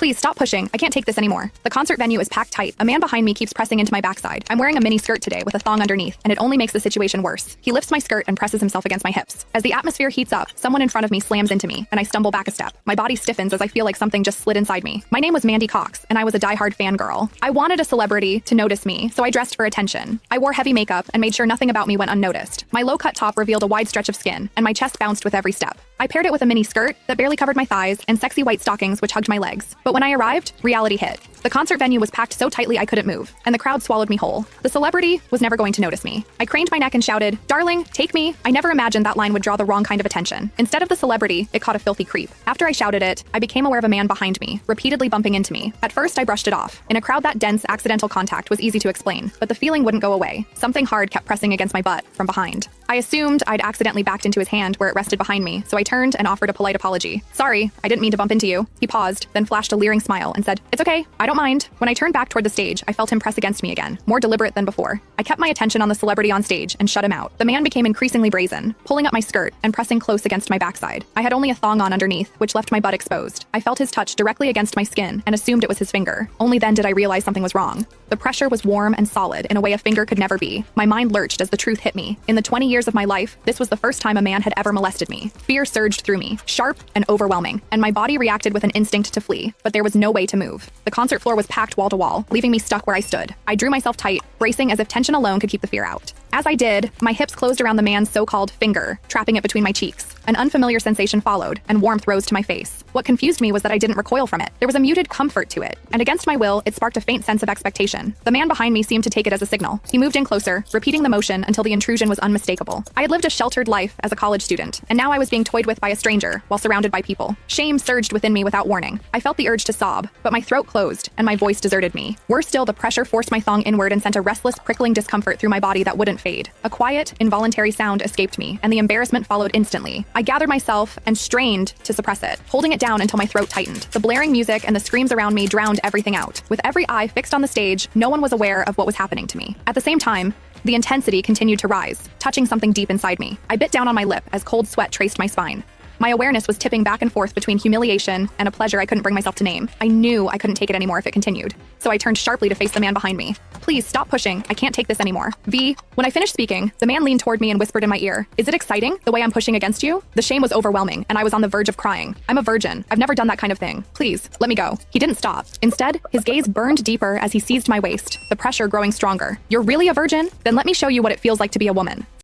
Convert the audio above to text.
Please stop pushing. I can't take this anymore. The concert venue is packed tight. A man behind me keeps pressing into my backside. I'm wearing a mini skirt today with a thong underneath, and it only makes the situation worse. He lifts my skirt and presses himself against my hips. As the atmosphere heats up, someone in front of me slams into me, and I stumble back a step. My body stiffens as I feel like something just slid inside me. My name was Mandy Cox, and I was a diehard fangirl. I wanted a celebrity to notice me, so I dressed for attention. I wore heavy makeup and made sure nothing about me went unnoticed. My low-cut top revealed a wide stretch of skin, and my chest bounced with every step. I paired it with a mini skirt that barely covered my thighs and sexy white stockings which hugged my legs. But when I arrived, reality hit. The concert venue was packed so tightly I couldn't move, and the crowd swallowed me whole. The celebrity was never going to notice me. I craned my neck and shouted, "Darling, take me." I never imagined that line would draw the wrong kind of attention. Instead of the celebrity, it caught a filthy creep. After I shouted it, I became aware of a man behind me, repeatedly bumping into me. At first, I brushed it off. In a crowd that dense, accidental contact was easy to explain, but the feeling wouldn't go away. Something hard kept pressing against my butt from behind. I assumed I'd accidentally backed into his hand where it rested behind me, so I turned and offered a polite apology. "Sorry, I didn't mean to bump into you." He paused, then flashed a leering smile and said, "It's okay, I don't mind." When I turned back toward the stage, I felt him press against me again, more deliberate than before. I kept my attention on the celebrity on stage and shut him out. The man became increasingly brazen, pulling up my skirt and pressing close against my backside. I had only a thong on underneath, which left my butt exposed. I felt his touch directly against my skin and assumed it was his finger. Only then did I realize something was wrong. The pressure was warm and solid in a way a finger could never be. My mind lurched as the truth hit me. In the 20 years of my life, this was the first time a man had ever molested me. Fear surged through me, sharp and overwhelming, and my body reacted with an instinct to flee, but there was no way to move. The concert floor was packed wall to wall, leaving me stuck where I stood. I drew myself tight, bracing as if tension alone could keep the fear out. As I did, my hips closed around the man's so-called finger, trapping it between my cheeks. An unfamiliar sensation followed, and warmth rose to my face. What confused me was that I didn't recoil from it. There was a muted comfort to it, and against my will, it sparked a faint sense of expectation. The man behind me seemed to take it as a signal. He moved in closer, repeating the motion until the intrusion was unmistakable. I had lived a sheltered life as a college student, and now I was being toyed with by a stranger while surrounded by people. Shame surged within me without warning. I felt the urge to sob, but my throat closed, and my voice deserted me. Worse still, the pressure forced my thong inward and sent a restless, prickling discomfort through my body that wouldn't fade. A quiet, involuntary sound escaped me, and the embarrassment followed instantly. I gathered myself and strained to suppress it, holding it down until my throat tightened. The blaring music and the screams around me drowned everything out. With every eye fixed on the stage, no one was aware of what was happening to me. At the same time, the intensity continued to rise, touching something deep inside me. I bit down on my lip as cold sweat traced my spine. My awareness was tipping back and forth between humiliation and a pleasure I couldn't bring myself to name. I knew I couldn't take it anymore if it continued, so I turned sharply to face the man behind me. "Please stop pushing. I can't take this anymore." When I finished speaking, the man leaned toward me and whispered in my ear, "Is it exciting, the way I'm pushing against you?" The shame was overwhelming, and I was on the verge of crying. "I'm a virgin. I've never done that kind of thing. Please, let me go." He didn't stop. Instead, his gaze burned deeper as he seized my waist, the pressure growing stronger. "You're really a virgin? Then let me show you what it feels like to be a woman."